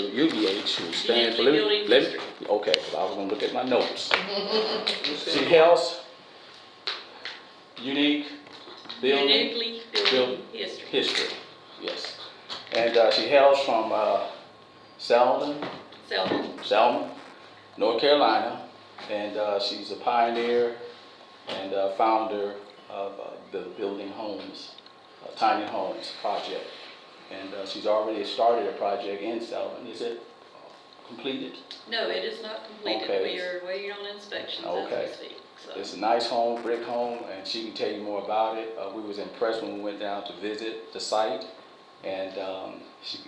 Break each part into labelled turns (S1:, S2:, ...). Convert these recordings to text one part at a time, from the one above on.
S1: UBH, who stands for,
S2: Uniquely Building History.
S1: okay, well, I was gonna look at my notes. She helps uniquely
S2: Uniquely Building History.
S1: history, yes. And she hails from Selma, North Carolina, and she's a pioneer and founder of the Building Homes, Tiny Homes project. And she's already started a project in Selma. Is it completed?
S2: No, it is not completed.
S1: Okay.
S2: We are waiting on inspections
S1: Okay.
S2: as we speak. So.
S1: It's a nice home, brick home, and she can tell you more about it. We was impressed when we went down to visit the site, and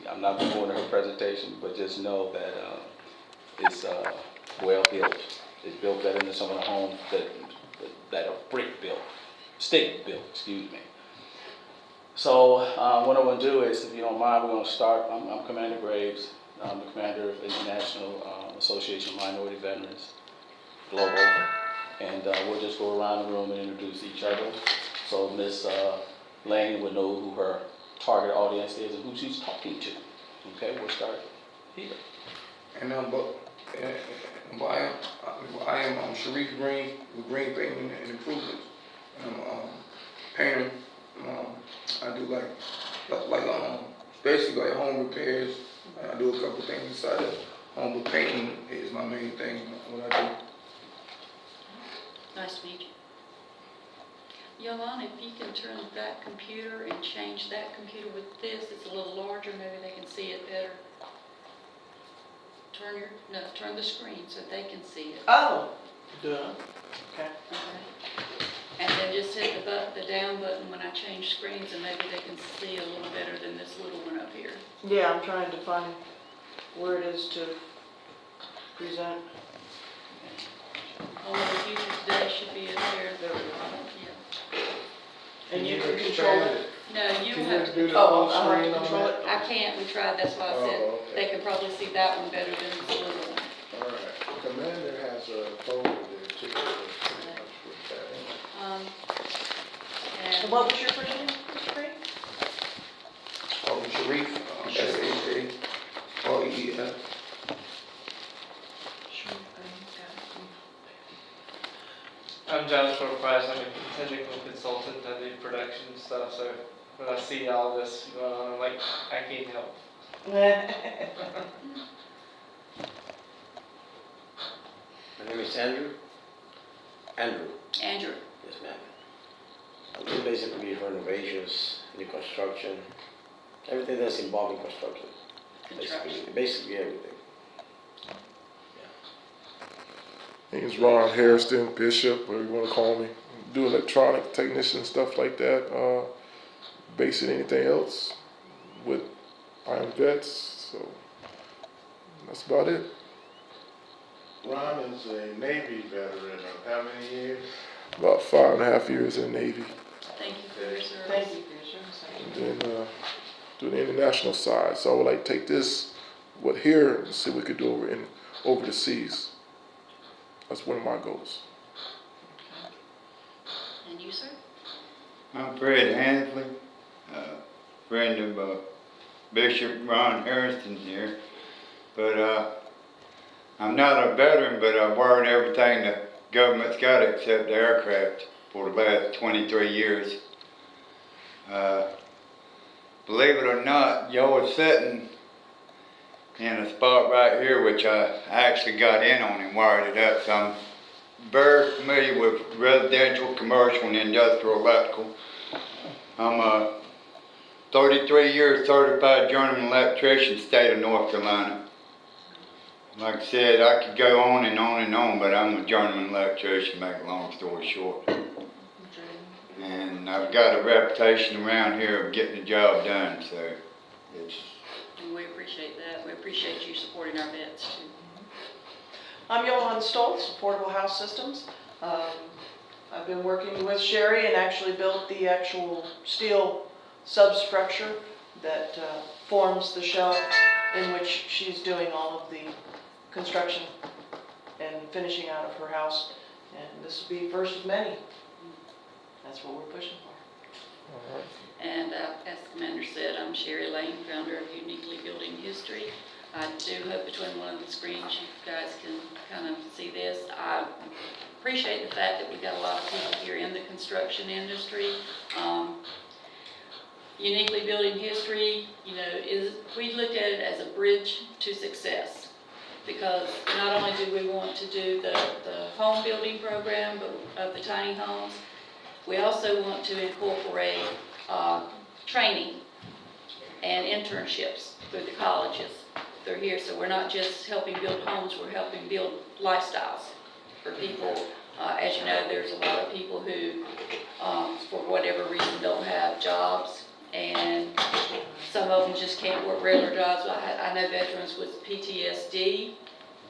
S1: I'm not going to go into her presentation, but just know that it's well built. It's built better than some of the homes that are brick built, stick built, excuse me. So what I'm going to do is, if you don't mind, we're going to start. I'm Commander Graves. I'm the commander of the International Association of Minority Veterans, Global. And we'll just go around the room and introduce each other. So Miss Lane will know who her target audience is and who she's talking to. Okay, we'll start here.
S3: And I am Sharif Green with Green Pavement and Improvements. I'm a painter. I do basically like home repairs. I do a couple things inside of home, but painting is my main thing. What I do.
S2: Nice to meet you. Yolanda, if you can turn that computer and change that computer with this, it's a little larger, maybe they can see it better. Turn the screen so they can see it.
S4: Oh, duh. Okay.
S2: Okay. And then just hit the down button when I change screens, and maybe they can see a little better than this little one up here.
S4: Yeah, I'm trying to find where it is to present.
S2: Home of the Future Today should be up there.
S4: There we go.
S2: Yeah.
S4: And you can control it?
S2: No, you don't
S3: Can
S2: have
S3: you
S2: to
S3: do the
S2: control
S3: whole
S2: it.
S4: I'll have to
S3: screen on
S4: control
S3: that?
S4: it.
S2: I can't, we tried, that's why I said
S3: Oh, okay.
S2: they can probably see that one better than this little one.
S5: All right, Commander has a folder there too, that's pretty much what that is.
S4: And
S2: And
S4: what was your first name, Mr. Green?
S3: Sharif, SHAREEF.
S6: I'm Joshua Price. I'm a technical consultant. I do production stuff. So when I see all this going on, I'm like, I can't help.
S7: My name is Andrew. Andrew.
S2: Andrew.
S7: Yes, ma'am. I do basically renovations, new construction, everything that's involved in construction. Basically everything.
S5: My name is Ron Harrison, Bishop, whatever you want to call me. Do electronic technician, stuff like that. Basically anything else with Iron Vets, so that's about it.
S8: Ron is a Navy veteran of how many years?
S5: About 5.5 years in the Navy.
S2: Thank you for your service.
S4: Thank you for your service.
S5: And then do the international side. So I would like to take this, what here, and see what we could do over the seas. That's one of my goals.
S2: And you, sir?
S9: I'm Fred Hansley, friend of Bishop Ron Harrison here. But I'm not a veteran, but I've wearing everything the government's got except the aircraft for the last 23 years. Believe it or not, y'all was sitting in a spot right here, which I actually got in on and wired it up. So I'm very familiar with residential, commercial, and industrial electrical. I'm a 33 year certified journeyman electrician, state of North Carolina. Like I said, I could go on and on and on, but I'm a journeyman electrician, make a long story short. And I've got a reputation around here of getting the job done, so it's...
S2: And we appreciate that. We appreciate you supporting our vets too.
S4: I'm Johan Stoltz, Affordable House Systems. I've been working with Sherry and actually built the actual steel substructure that forms the shell in which she's doing all of the construction and finishing out of her house. And this will be first of many. That's what we're pushing for.
S2: And as the commander said, I'm Sherry Lane, founder of Uniquely Building History. I do hope between one of the screens you guys can kind of see this. I appreciate the fact that we've got a lot of people here in the construction industry. Uniquely Building History, you know, we looked at it as a bridge to success. Because not only do we want to do the home building program of the tiny homes, we also want to incorporate training and internships through the colleges. They're here, so we're not just helping build homes, we're helping build lifestyles for people. As you know, there's a lot of people who, for whatever reason, don't have jobs, and some of them just can't work regular jobs. I know veterans with PTSD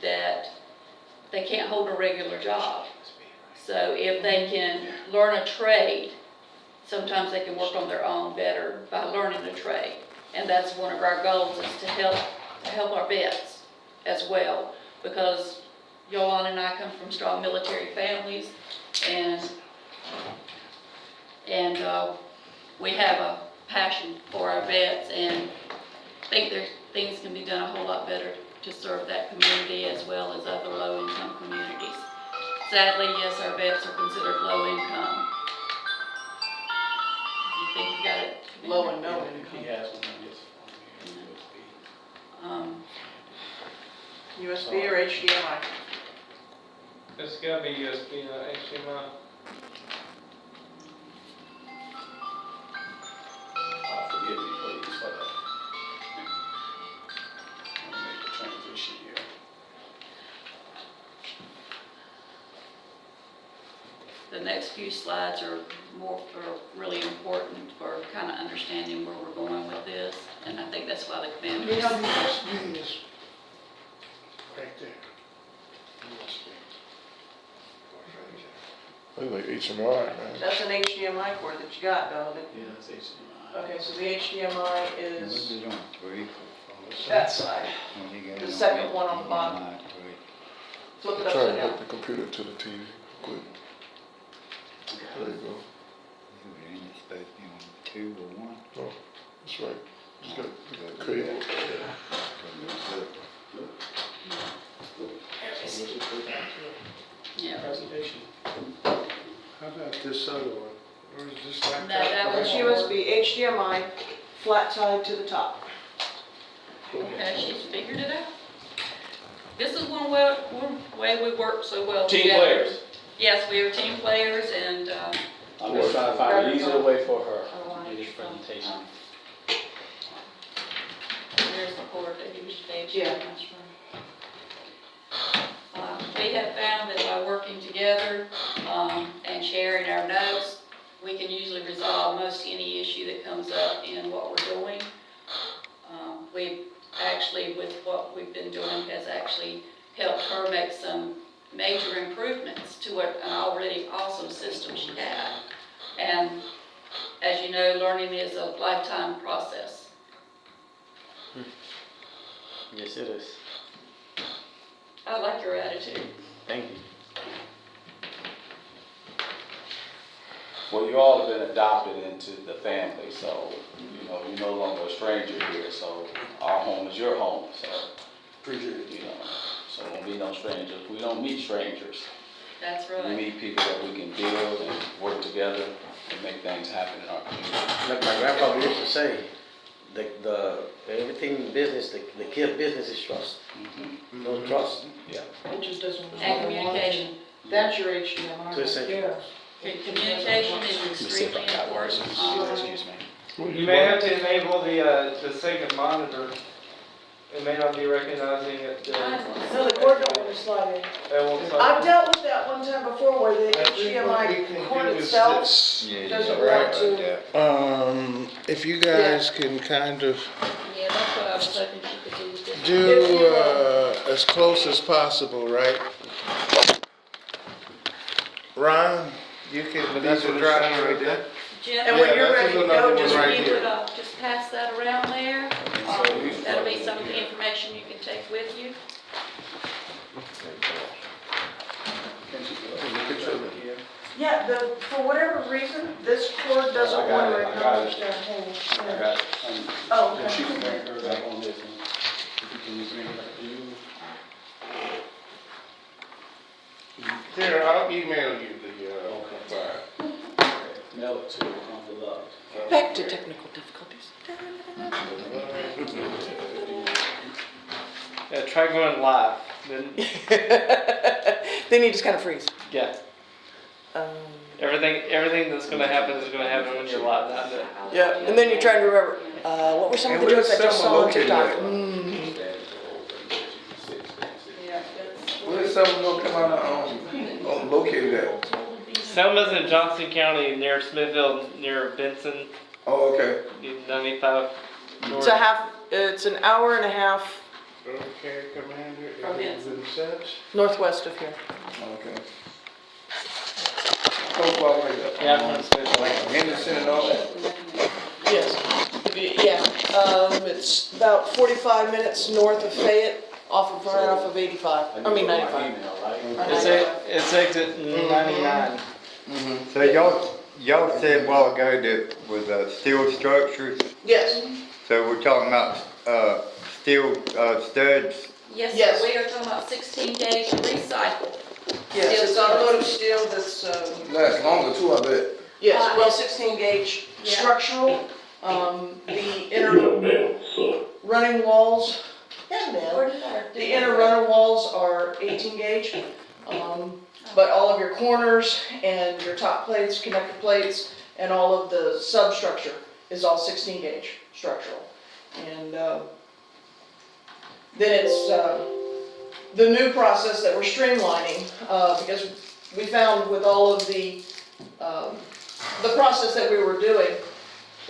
S2: that they can't hold a regular job. So if they can learn a trade, sometimes they can work on their own better by learning a trade. And that's one of our goals, is to help our vets as well. Because Yolanda and I come from strong military families, and we have a passion for our vets, and think that things can be done a whole lot better to serve that community as well as other low-income communities. Sadly, yes, our vets are considered low income. You think you got it?
S4: Low and no income.
S1: He has one, yes.
S4: USB or HDMI?
S6: It's gotta be USB, not HDMI.
S1: Forgive me, please, for that. I'm gonna make the transition here.
S2: The next few slides are really important for kind of understanding where we're going with this, and I think that's why the commander.
S8: Right there.
S5: Look like HMI, man.
S4: That's an HDMI cord that you got, though.
S1: Yeah, that's HDMI.
S4: Okay, so the HDMI is
S9: It on three.
S4: that side.
S9: When you got
S4: The
S9: it
S4: second
S9: on
S4: one on the bottom.
S9: HDMI, three.
S4: Flip it
S5: Try to
S4: upside down.
S5: hook the computer to the TV. Quick. There you go.
S9: It ain't supposed to be on two or one.
S5: No, that's right. Just got cable.
S2: Yeah.
S1: Presentation.
S8: How about this other one? Or is this like
S2: No, that was
S4: It's USB, HDMI, flat side to the top.
S2: Okay, she's figured it out. This is one way we work so well
S1: Team
S2: together.
S1: players.
S2: Yes, we are team players, and
S1: I'm just trying to find an easier way for her
S4: I want
S1: to do
S4: it.
S1: this presentation.
S2: there's the cord that you stage.
S4: Yeah.
S2: We have found that by working together and sharing our notes, we can usually resolve most any issue that comes up in what we're doing. We've actually, with what we've been doing, has actually helped her make some major improvements to an already awesome system she had. And as you know, learning is a lifetime process.
S7: Yes, it is.
S2: I like your attitude.
S7: Thank you.
S1: Well, you all have been adopted into the family, so, you know, you're no longer a stranger here, so our home is your home, so. Appreciate it. You know, so won't be no strangers. We don't meet strangers.
S2: That's
S1: We
S2: right.
S1: meet people that we can build and work together and make things happen in our community.
S7: Like my grandfather used to say, everything in business, the key of business is trust. No trust.
S1: Yeah.
S4: It just doesn't.
S2: And communication.
S4: That's your HDMI.
S7: So essential.
S2: Communication is extremely important.
S1: Excuse me.
S6: You may have to enable the second monitor. It may not be recognizing it.
S4: No, the cord don't want to slide in.
S6: It won't start.
S4: I've dealt with that one time before where the
S8: I think what we
S4: HDMI
S8: can
S4: cord
S8: do is
S4: itself
S8: this.
S9: Yeah,
S4: doesn't
S9: you're right
S4: want to.
S9: about that.
S8: If you guys can kind of
S2: Yeah, that's what I was hoping she could do. with this.
S8: do, as close as possible, right? Ron, you can, that's a drive right there.
S2: Jeff,
S4: And when
S8: Yeah,
S4: you're
S8: that's
S4: ready to
S8: another
S4: go,
S8: one
S4: just
S8: right
S2: you
S8: here.
S2: would just pass that around there. That'll be some of the information you can take with you.
S4: Yeah, for whatever reason, this cord doesn't
S1: I got
S4: want to
S1: it, I got
S4: acknowledge
S1: it.
S4: that whole.
S1: I got,
S4: Oh,
S1: then she
S4: okay.
S1: can bring her back on this one. If you can use me.
S8: Here, I'll email you the, file.
S1: Mail it to Uncle Love.
S4: Back to technical difficulties.
S6: Yeah, try going live. Then,
S4: Then you just kind of freeze.
S6: yeah, everything that's gonna happen is gonna happen when you're live. Not that.
S4: Yeah, and then you're trying to remember, what were some of
S3: And
S4: the
S3: where's
S4: jokes I just
S3: Selma
S4: saw on
S3: located
S4: TikTok?
S3: at?
S2: Yeah, that's-
S3: Where's South North Carolina, located at?
S6: Selma's in Johnson County near Smithville, near Benson,
S3: Oh, okay.
S6: 95 north.
S4: It's an hour and a half
S8: Okay, Commander,
S2: From
S8: it has been sent.
S4: northwest of here.
S3: Okay. So far like that.
S6: Yeah, I'm from Smithville.
S3: Like Henderson and all that?
S4: Yes, yeah, it's about 45 minutes north of Fayette, right off of 85, I mean 95.
S1: Email, right?
S6: It's exit 99.
S3: Mm-hmm.
S9: So y'all said a while ago that was steel structures,
S4: Yes,
S9: so we're talking about steel studs.
S2: Yes,
S4: Yes.
S2: sir, we are talking about 16 gauge recycled.
S4: yes,
S2: Steel
S4: it's automotive steel that's,
S3: Last longer too, I bet.
S4: yes,
S2: Uh,
S4: well, 16 gauge
S2: Yeah.
S4: structural, the inner running walls,
S2: Where did our-
S4: the inner runner walls are 18 gauge, but all of your corners and your top plates, connector plates, and all of the substructure is all 16 gauge structural. And then it's the new process that we're streamlining, because we found with all of the process that we were doing,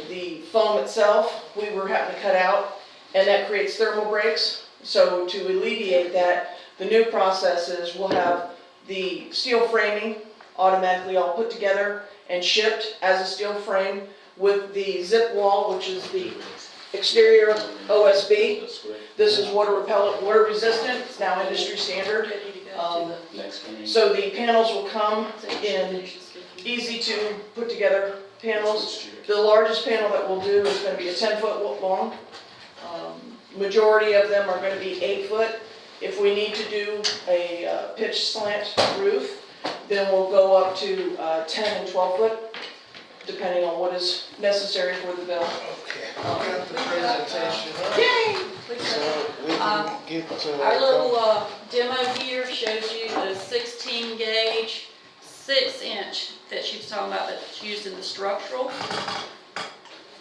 S4: the foam itself, we were having to cut out, and that creates thermal breaks. So to alleviate that, the new process is we'll have the steel framing automatically all put together and shipped as a steel frame with the zip wall, which is the exterior OSB. This is water repellent, water resistant, it's now industry standard.
S2: Ready to go to the-
S1: Next screen.
S4: So the panels will come in easy to put together panels. The largest panel that we'll do is gonna be a 10-foot long. Majority of them are gonna be 8 foot. If we need to do a pitch slant roof, then we'll go up to 10 and 12 foot, depending on what is necessary for the build.
S8: Okay, I got the presentation.
S4: Yay!
S8: So we can get to.
S2: Our little demo here shows you the 16 gauge, 6-inch that she was talking about that's used in the structural.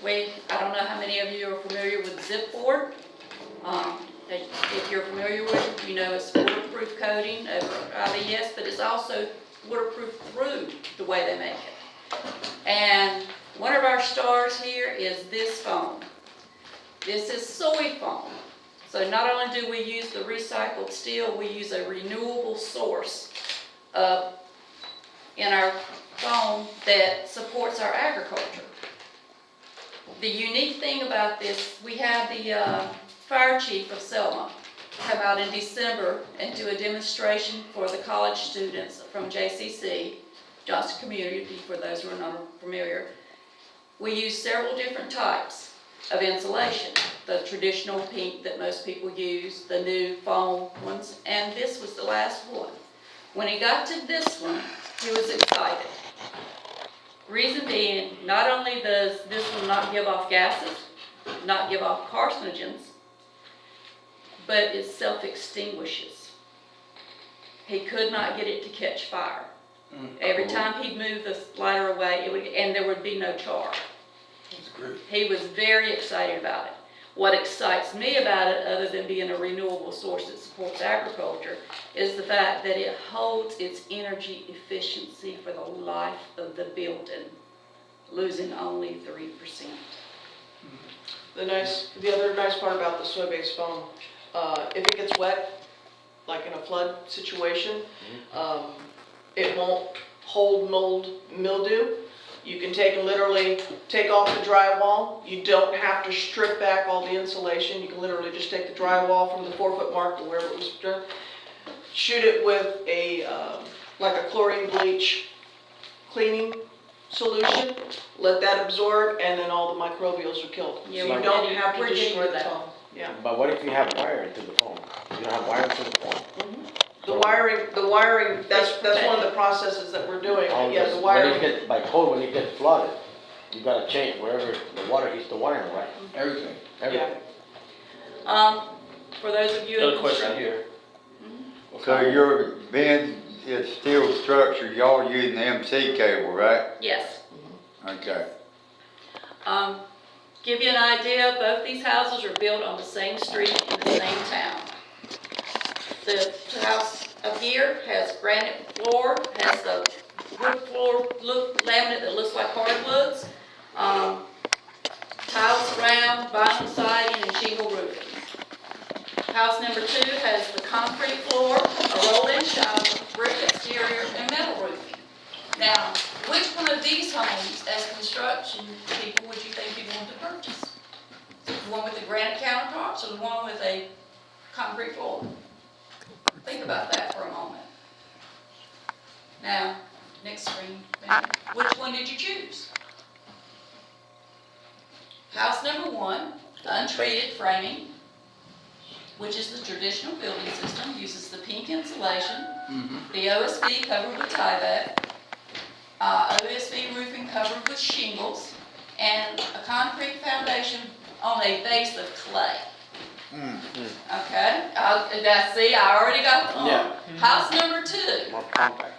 S2: I don't know how many of you are familiar with zip board. If you're familiar with it, you know it's waterproof coating over IBS, but it's also waterproof through the way they make it. And one of our stars here is this foam. This is soy foam. So not only do we use the recycled steel, we use a renewable source in our foam that supports our agriculture. The unique thing about this, we had the fire chief of Selma come out in December and do a demonstration for the college students from JCC, Johnson Community, for those who are not familiar. We use several different types of insulation. The traditional pink that most people use, the new foam ones, and this was the last one. When he got to this one, he was excited. Reason being, not only does this one not give off gases, not give off carcinogens, but it self-extinguishes. He could not get it to catch fire. Every time he'd move the lighter away, and there would be no char.
S3: That's great.
S2: He was very excited about it. What excites me about it, other than being a renewable source that supports agriculture, is the fact that it holds its energy efficiency for the life of the building, losing only 3%.
S4: The other nice part about the soy-based foam, if it gets wet, like in a flood situation, it won't hold mold, mildew. You can literally take off the drywall. You don't have to strip back all the insulation. You can literally just take the drywall from the 4-foot mark to wherever it was stripped, shoot it with like a chlorine bleach cleaning solution, let that absorb, and then all the microbials are killed. So
S2: Yeah,
S4: you
S2: we're
S4: don't
S2: getting-
S4: have to
S2: we're getting
S4: destroy
S2: to
S4: the
S2: that.
S4: foam. Yeah.
S7: But what if you have wire to the phone? You don't have wire to the phone?
S4: The wiring, that's one of the processes that we're doing,
S7: Oh,
S4: yeah,
S7: because
S4: the
S7: when
S4: wiring.
S7: it get, by code, when it gets flooded, you gotta change wherever the water hits the wiring, right?
S3: Everything.
S7: Everything.
S2: For those of you in
S3: Another question
S2: construction.
S3: here.
S9: So your being, it's steel structure, y'all using the MC cable, right?
S2: Yes.
S9: Okay.
S2: Give you an idea, both these houses are built on the same street in the same town. The house up here has granite floor, has the wood floor laminate that looks like hardwoods, tiles around, vinyl siding, and shingle roofing. House number 2 has the concrete floor, a roll-in shower, brick exterior, and metal roofing. Now, which one of these homes, as construction people, would you think you'd want to purchase? The one with the granite countertops or the one with a concrete floor? Think about that for a moment. Now, next screen, maybe. Which one did you choose? House number 1, untreated framing, which is the traditional building system, uses the pink insulation, the OSB covered with Tyvek, OSB roofing covered with shingles, and a concrete foundation on a base of clay. Okay, see, I already got the
S7: Yeah.
S2: House number 2,
S7: More compact.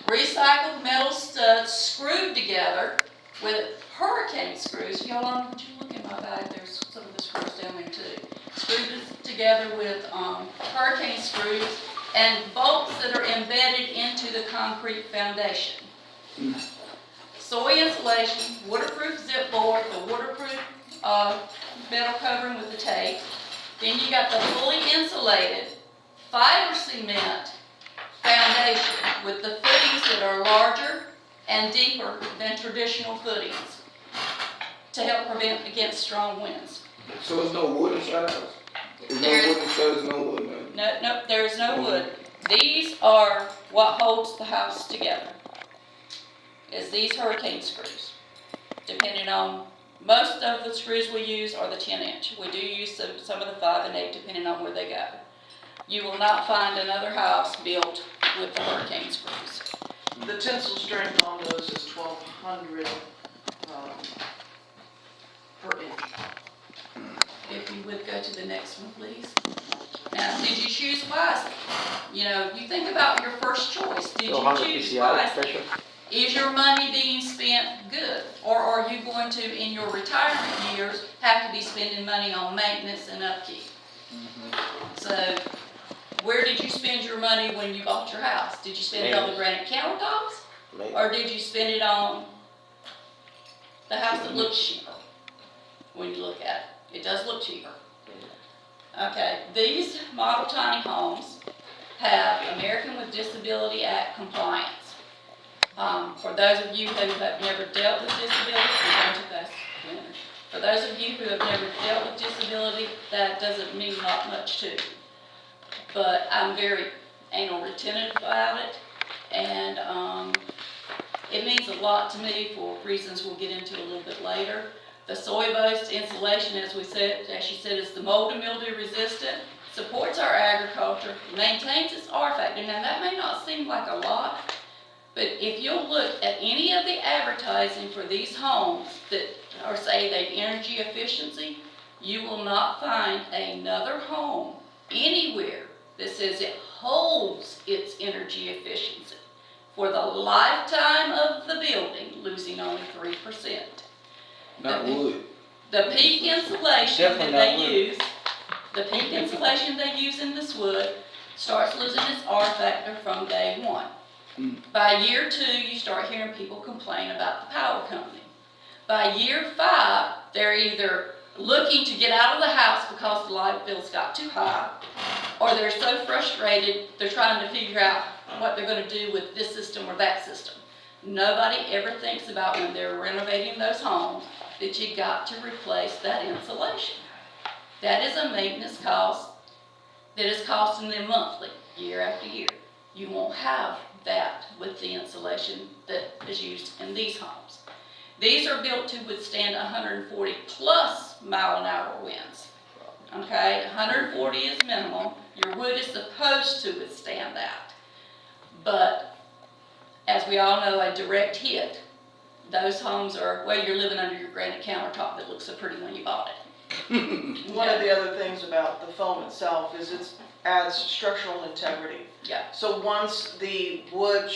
S2: recycled metal studs screwed together with hurricane screws. Y'all, would you look in my bag? There's some of the screws down there too. Screwed together with hurricane screws and bolts that are embedded into the concrete foundation. Soy insulation, waterproof zip board, the waterproof metal covering with the tape. Then you got the fully insulated fiber cement foundation with the footings that are larger and deeper than traditional footings to help prevent against strong winds.
S3: So there's no wood inside the house? There's no wood inside, there's no wood, man.
S2: No, there is no wood. These are what holds the house together, is these hurricane screws. Depending on, most of the screws we use are the 10-inch. We do use some of the 5 and 8 depending on where they go. You will not find another house built with the hurricane screws.
S4: The tensile strength on those is 1,200 per inch.
S2: If you would go to the next one, please. Now, did you choose wisely? You know, you think about your first choice. Did
S7: So
S2: you
S7: 100
S2: choose
S7: PCI
S2: wisely?
S7: pressure?
S2: Is your money being spent good? Or are you going to, in your retirement years, have to be spending money on maintenance and upkeep? So, where did you spend your money when you bought your house? Did you spend it on the granite countertops?
S7: Maybe.
S2: Or did you spend it on the house that looks cheaper when you look at it? It does look cheaper. Okay, these model tiny homes have American with Disability Act compliance. For those of you who have never dealt with disability, for those of you who have never dealt with disability, that doesn't mean not much to you. But I'm very anal retentive about it, and it means a lot to me for reasons we'll get into a little bit later. The soil-based insulation, as she said, is the mold and mildew resistant, supports our agriculture, maintains its R factor. Now that may not seem like a lot, but if you'll look at any of the advertising for these homes that or say they energy efficiency, you will not find another home anywhere that says it holds its energy efficiency for the lifetime of the building, losing only 3%.
S3: Not wood.
S2: The peak insulation that
S3: Definitely
S2: they
S3: not wood.
S2: use, the peak insulation they use in this wood starts losing its R factor from day 1. By year 2, you start hearing people complain about the power company. By year 5, they're either looking to get out of the house because the light bills got too high, or they're so frustrated they're trying to figure out what they're going to do with this system or that system. Nobody ever thinks about when they're renovating those homes that you got to replace that insulation. That is a maintenance cost that is costing them monthly, year after year. You won't have that with the insulation that is used in these homes. These are built to withstand 140 plus mile-an-hour winds. okay? 140 is minimum. Your wood is supposed to withstand that. But as we all know, a direct hit, those homes are, well, you're living under your granite countertop that looked so pretty when you bought it.
S4: One of the other things about the foam itself is it adds structural integrity.
S2: Yeah.
S4: So once the foam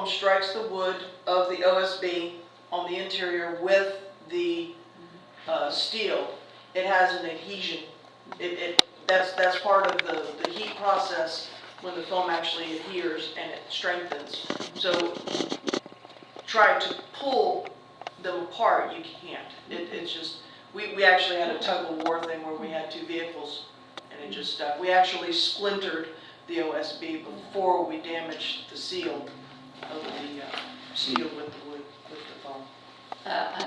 S4: strikes the wood of the OSB on the interior with the steel, it has an adhesion. That's part of the heat process when the foam actually adheres and it strengthens. So try to pull them apart, you can't. It's just, we actually had a tug of war thing where we had two vehicles and it just stuck. We actually splintered the OSB before we damaged the seal of the steel with the wood, with the foam.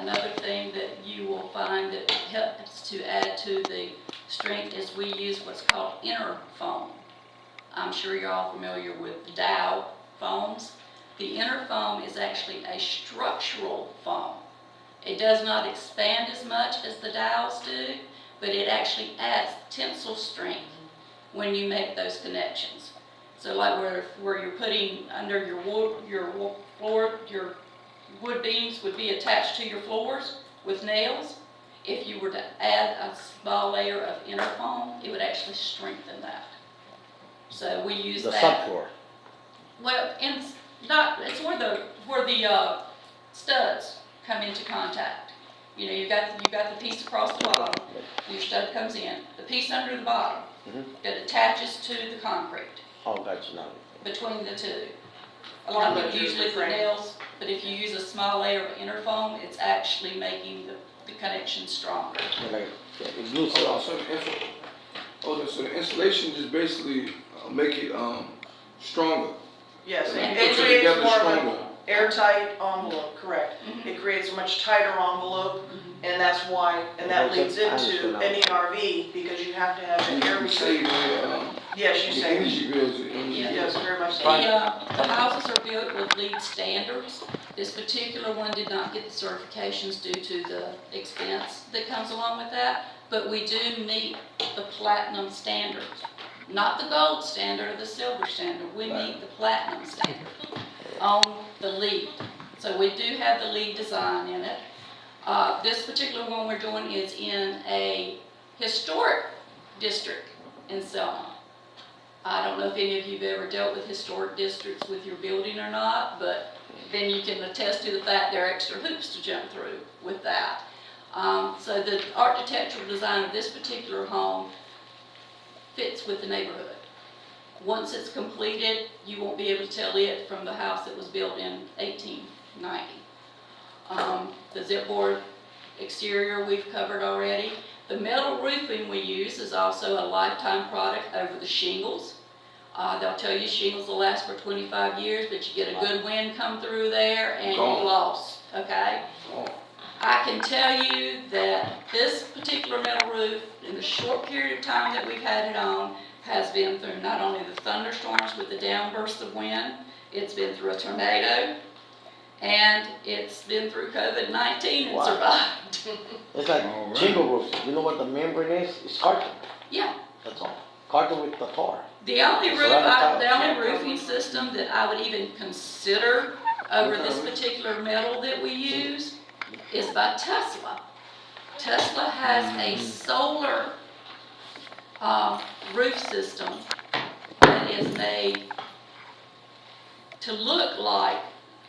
S2: Another thing that you will find that helps to add to the strength is we use what's called inner foam. I'm sure you're all familiar with Dow foams. The inner foam is actually a structural foam. It does not expand as much as the Dows do, but it actually adds tensile strength when you make those connections. So like where you're putting under your floor, your wood beams would be attached to your floors with nails. If you were to add a small layer of inner foam, it would actually strengthen that. So we use
S7: The
S2: that.
S7: subfloor.
S2: Well, it's where the studs come into contact. You know, you got the piece across the bottom, your stud comes in. The piece under the bottom that attaches to the concrete
S7: Oh, gotcha now.
S2: between the two. A lot of people usually put nails, but if you use a small layer of inner foam, it's actually making the connection stronger.
S7: Like, it glues it off.
S3: So the insulation just basically make it stronger.
S4: Yes,
S2: And
S4: it
S2: put it
S4: creates
S3: together
S4: more of
S3: stronger.
S4: an airtight envelope, correct. It creates a much tighter envelope, and that's why, and that leads into any RV, because you have to have an air restrictor. Yes, you save.
S3: Energy bills.
S4: Yes, very much so.
S2: The houses are built with LEED standards. This particular one did not get the certifications due to the expense that comes along with that, but we do meet the platinum standards. Not the gold standard or the silver standard, we meet the platinum standard on the LEED. So we do have the LEED design in it. This particular one we're doing is in a historic district in Selma. I don't know if any of you have ever dealt with historic districts with your building or not, but then you can attest to the fact there are extra hoops to jump through with that. So the architectural design of this particular home fits with the neighborhood. Once it's completed, you won't be able to tell it from the house that was built in 1890. The zipboard exterior we've covered already. The metal roofing we use is also a lifetime product over the shingles. They'll tell you shingles will last for 25 years, but you get a good wind come through there and you've lost, okay? I can tell you that this particular metal roof, in the short period of time that we've had it on, has been through not only the thunderstorms with the downbursts of wind, it's been through a tornado, and it's been through COVID-19 and survived.
S7: It's like shingle roofs. You know what the membrane is? It's carton.
S2: Yeah.
S7: That's all. Carton with the tar.
S2: The only
S7: So that's
S2: the only roofing system that I would even consider over this particular metal that we use is by Tesla. Tesla has a solar roof system that is made to look like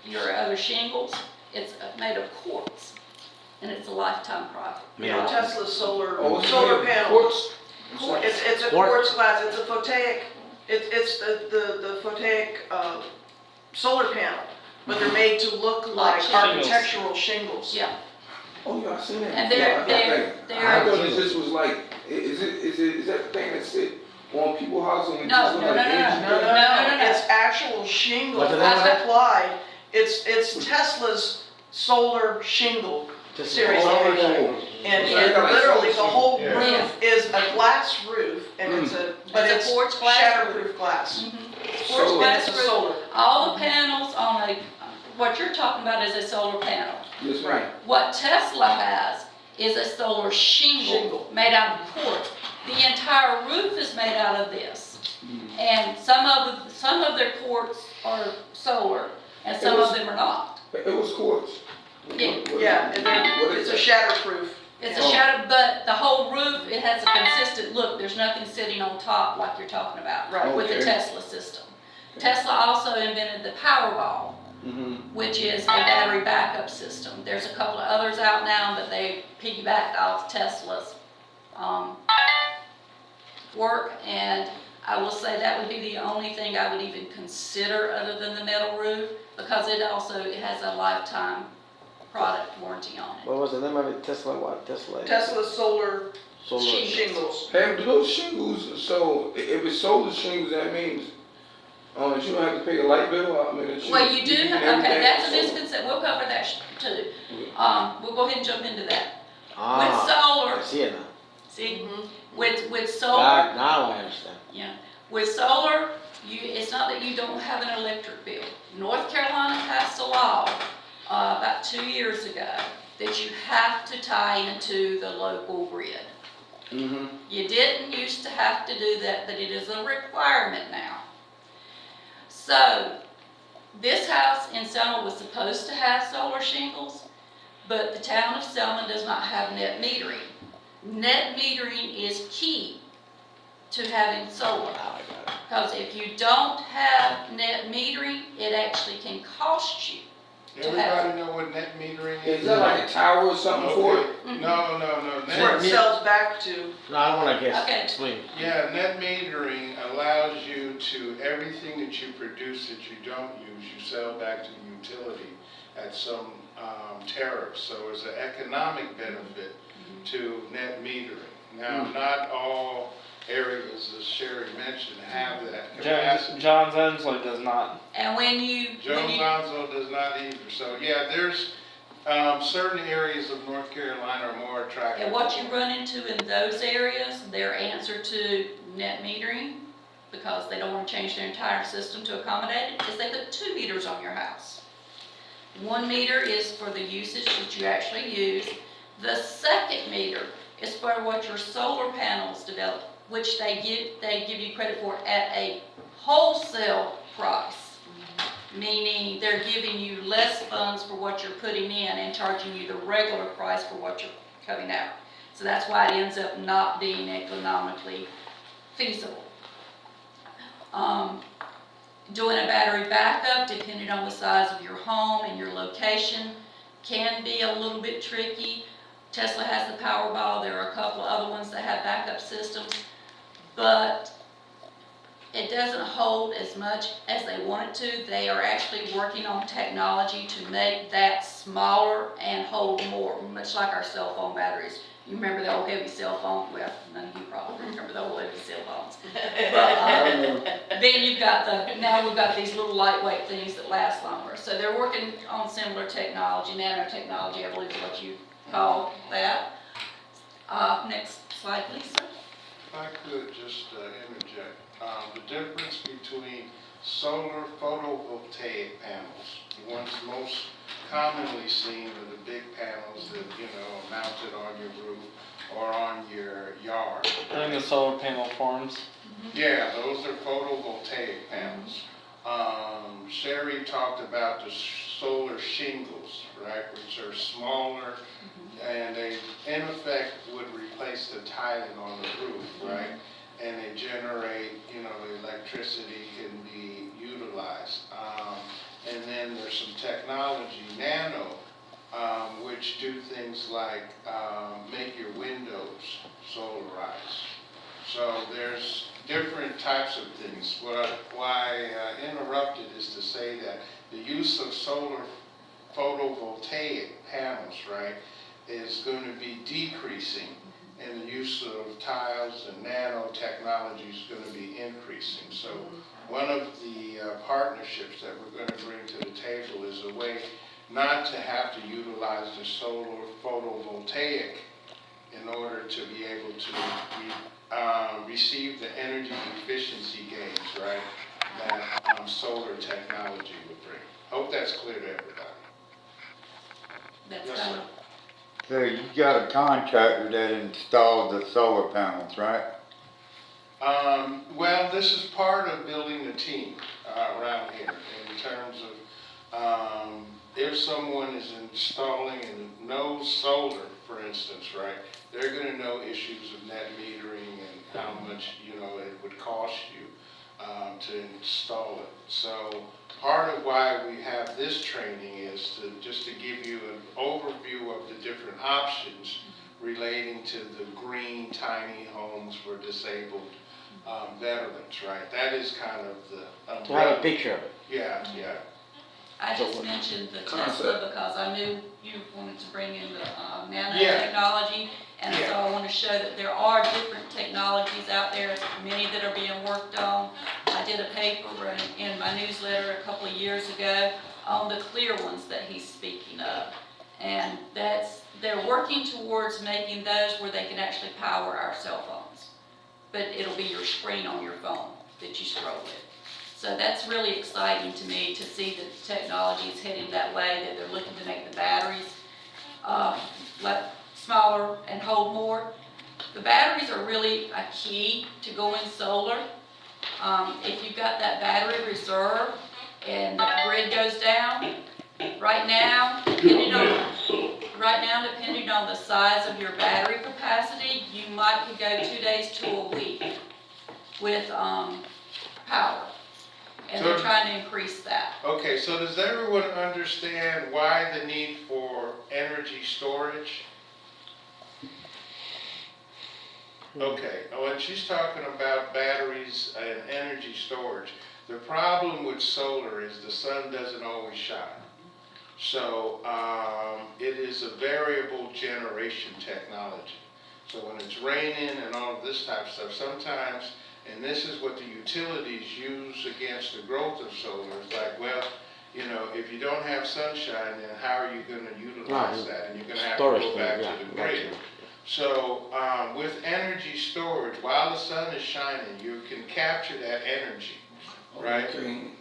S2: your other shingles. It's made of quartz, and it's a lifetime product.
S4: Yeah, Tesla's solar
S3: Quartz?
S4: It's a quartz glass, it's a photovoltaic, it's the photovoltaic solar panel, but they're made to look like
S2: shingles.
S4: architectural shingles.
S2: Yeah,
S3: Oh, yeah, I seen that.
S2: and
S3: I
S2: they're
S3: thought this was like, is that the thing that sit on people's houses and it
S2: No,
S3: just look
S2: no,
S3: like
S2: no, no,
S3: energy
S2: no,
S3: bills?
S2: no.
S4: It's actual shingles
S7: What's the
S4: that's
S2: name of it?
S4: applied. It's Tesla's solar shingle series.
S3: Oh,
S4: And
S3: Yeah.
S4: literally, the whole
S8: Yeah.
S4: roof is a glass roof, and it's
S2: It's a quartz glass
S4: shatterproof glass.
S2: quartz
S3: So-
S4: And
S2: glass
S4: it's a
S2: roof.
S4: solar.
S2: All the panels on what you're talking about is a solar panel.
S3: Yes,
S4: Right.
S3: ma'am.
S2: What Tesla has is a solar shingle
S4: Shingle.
S2: made out of quartz. The entire roof is made out of this. And some of their quartz are solar, and some of them are not.
S3: It was quartz.
S2: Yeah.
S4: And then it's a shatterproof.
S2: It's a shadow, but the whole roof, it has a consistent look. There's nothing sitting on top like you're talking about
S4: Right.
S2: with the
S3: Okay.
S2: Tesla system. Tesla also invented the Powerball, which is a battery backup system. There's a couple of others out now, but they piggybacked off Tesla's work. And I will say that would be the only thing I would even consider other than the metal roof, because it has a lifetime product warranty on it.
S7: What was the name of it? Tesla what? Tesla?
S4: Tesla solar
S7: Solar.
S4: shingles.
S3: Hey, do those shingles, so if it's solar shingles, that means, that you don't have to pay a light bill? I mean, it's.
S2: Well, you do,
S3: can
S2: okay,
S3: everything
S2: that's a
S3: solar.
S2: misconception, we'll cover that too. We'll go ahead and jump into that. With
S7: Ah,
S2: solar,
S7: I see it now.
S2: see,
S4: Mm-hmm.
S2: with solar,
S7: Now I understand.
S2: yeah, with solar, it's not that you don't have an electric bill. North Carolina passed a law, about 2 years ago, that you have to tie into the local grid. You didn't used to have to do that, but it is a requirement now. So, this house in Selma was supposed to have solar shingles, but the town of Selma does not have net metering. Net metering is key to having solar.
S7: Now I got it.
S2: Because if you don't have net metering, it actually can cost you to have.
S8: Everybody know what net metering
S3: Is
S8: is?
S3: that like a tower or something for it?
S8: Okay. No.
S4: That's where it sells back to.
S7: No, I don't wanna guess.
S2: Okay.
S7: Explain.
S8: Yeah, net metering allows you to, everything that you produce that you don't use, you sell back to the utility at some tariff. So it's an economic benefit to net metering. Now, not all areas, as Sherry mentioned, have that capacity.
S6: John's Ensler does not.
S2: And when you,
S8: Jones Onslow does not either. So yeah, there's certain areas of North Carolina are more attractive.
S2: and what you run into in those areas, their answer to net metering, because they don't want to change their entire system to accommodate it, is they put 2 meters on your house. 1 meter is for the usage that you actually use. The second meter is for what your solar panels develop, which they give you credit for at a wholesale price. Meaning they're giving you less funds for what you're putting in and charging you the regular price for what you're cutting out. So that's why it ends up not being economically feasible. Doing a battery backup, depending on the size of your home and your location, can be a little bit tricky. Tesla has the Powerball, there are a couple of other ones that have backup systems, but it doesn't hold as much as they want it to. They are actually working on technology to make that smaller and hold more, much like our cell phone batteries. You remember the old heavy cell phone? Well, none of you probably remember the old heavy cell phones. But then you've got now we've got these little lightweight things that last longer. So they're working on similar technology, nanotechnology, I believe is what you call that. Next slide, please, sir.
S8: If I could just interject, the difference between solar photovoltaic panels, the ones most commonly seen are the big panels that, are mounted on your roof or on your yard.
S6: In the solar panel forms.
S8: Yeah, those are photovoltaic panels. Sherry talked about the solar shingles, right, which are smaller, and they, in effect, would replace the tiling on the roof, right? And they generate, the electricity can be utilized. And then there's some technology, nano, which do things like make your windows solarize. So there's different types of things. Why I interrupted is to say that the use of solar photovoltaic panels, right, is going to be decreasing, and the use of tiles and nanotechnology is going to be increasing. So one of the partnerships that we're going to bring to the table is a way not to have to utilize the solar photovoltaic in order to be able to receive the energy efficiency gains, right, that solar technology would bring. Hope that's clear to everybody.
S2: That's
S8: Yes,
S2: kind
S8: sir.
S2: of
S9: So you got a contractor that installed the solar panels, right?
S8: Well, this is part of building a team around here in terms of if someone is installing and knows solar, for instance, right, they're going to know issues of net metering and how much, you know, it would cost you to install it. So part of why we have this training is just to give you an overview of the different options relating to the green tiny homes for disabled veterans, right? That is kind of the
S7: To have a
S8: umbrella.
S7: picture of it.
S8: Yeah, yeah.
S2: I just mentioned the Tesla because I knew you wanted to bring in the
S8: Yeah.
S2: nanotechnology. And so
S8: Yeah.
S2: I want to show that there are different technologies out there, many that are being worked on. I did a paper in my newsletter a couple of years ago on the clear ones that he's speaking of. And they're working towards making those where they can actually power our cell phones. But it'll be your screen on your phone that you scroll with. So that's really exciting to me to see that the technology is heading that way, that they're looking to make the batteries smaller and hold more. The batteries are really a key to going solar. If you've got that battery reserve and the grid goes down, right now, depending on the size of your battery capacity, you might could go 2 days to a week with power. And they're
S8: So-
S2: trying to increase that.
S8: Okay, so does everyone understand why the need for energy storage? Okay, when she's talking about batteries and energy storage, the problem with solar is the sun doesn't always shine. So it is a variable generation technology. So when it's raining and all of this type of stuff, sometimes, and this is what the utilities use against the growth of solar, it's like, well, you know, if you don't have sunshine, then how are you gonna utilize that? And you're gonna have to
S7: Storage,
S8: go back
S7: yeah,
S8: to the grid. So with energy storage, while the sun is shining, you can capture that energy, right?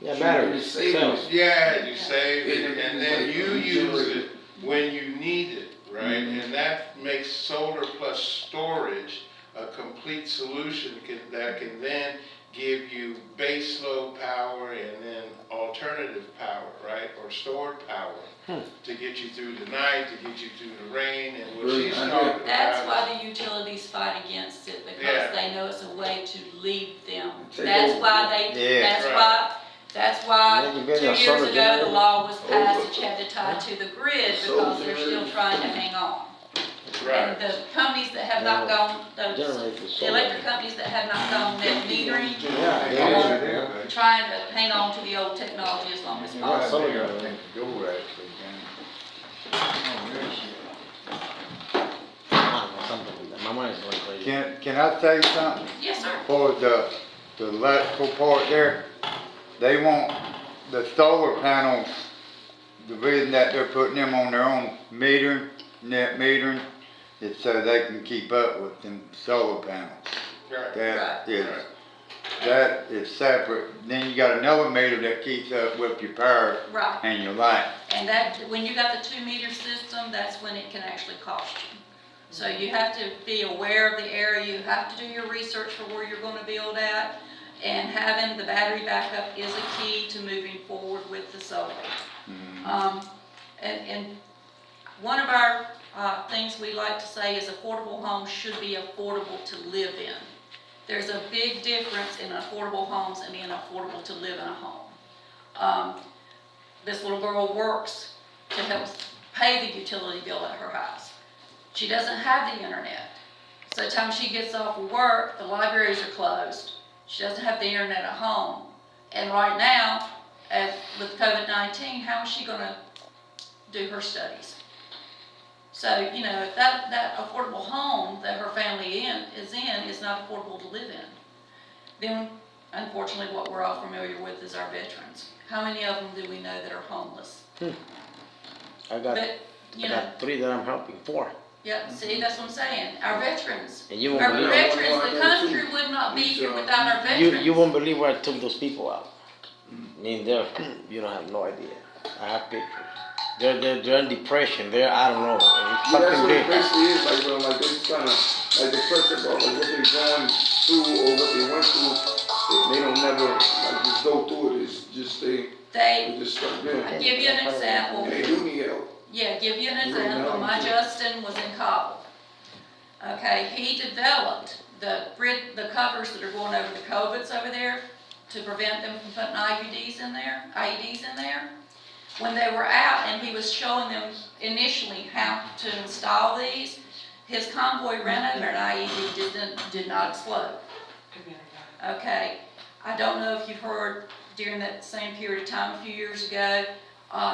S7: Yeah, batteries, cells.
S8: Yeah, you save it, and then you use it when you need it, right? And that makes solar plus storage a complete solution that can then give you base load power and then alternative power, right? Or stored power to get you through the night, to get you through the rain, and what she's talking about.
S2: That's why the utilities fight against it,
S8: Yeah.
S2: because they know it's a way to lead them.
S3: Take
S2: That's
S3: over.
S2: why
S9: Yeah.
S2: that's why
S7: And then you build
S2: 2
S7: a
S2: years
S7: solar
S2: ago, the
S7: generator.
S2: law was passed that you had to tie to the grid because they're still trying to hang on.
S8: Right.
S2: And the companies that have not gone,
S7: Generate the
S2: the
S7: solar.
S2: electric companies that have not gone net metering,
S7: Yeah, yeah.
S2: trying to hang on to the old technology as long as possible.
S7: Solar generator. Something like that. My mind is going crazy.
S9: Can I say something?
S2: Yes, sir.
S9: For the electrical part there, they want the solar panels, the reason that they're putting them on their own metering, net metering, is so they can keep up with them solar panels.
S8: Right.
S9: That is separate. Then you got another meter that keeps up with your power
S2: Right.
S9: and your light.
S2: And that, when you got the 2-meter system, that's when it can actually cost you. So you have to be aware of the area, you have to do your research for where you're gonna build at, and having the battery backup is a key to moving forward with the solar. And one of our things we like to say is affordable homes should be affordable to live in. There's a big difference in affordable homes and being affordable to live in a home. This little girl works to help pay the utility bill at her house. She doesn't have the internet. So the time she gets off of work, the libraries are closed. She doesn't have the internet at home. And right now, with COVID-19, how is she gonna do her studies? So, you know, if that affordable home that her family is not affordable to live in, then unfortunately what we're all familiar with is our veterans. How many of them do we know that are homeless?
S7: I got,
S2: But, you
S7: I
S2: know,
S7: got 3 that I'm helping, 4.
S2: yeah, see, that's what I'm saying. Our veterans,
S7: And you won't
S2: our
S7: believe
S2: veterans, the country would not be here without our veterans.
S7: you won't believe where I took those people out. I mean, you don't have no idea. I have pictures. they're in depression. I don't know. It's
S3: Yeah, that's
S7: something
S3: what it
S7: big.
S3: basically is, like, when, like, they just kinda, like, depressed about, like, what they're going through or what they went through. They don't never, like, just go through it, it's just, they
S2: They,
S3: just stuck there.
S2: I give you an example.
S3: And they do need help.
S2: Yeah, give you an
S3: Right
S2: example,
S3: now,
S2: my
S3: too.
S2: Justin was in Cobble. Okay, he developed the covers that are going over the COVIDs over there to prevent them from putting IEDs in there. When they were out and he was showing them initially how to install these, his convoy ran over an IED, did not explode. Okay, I don't know if you've heard during that same period of time a few years ago,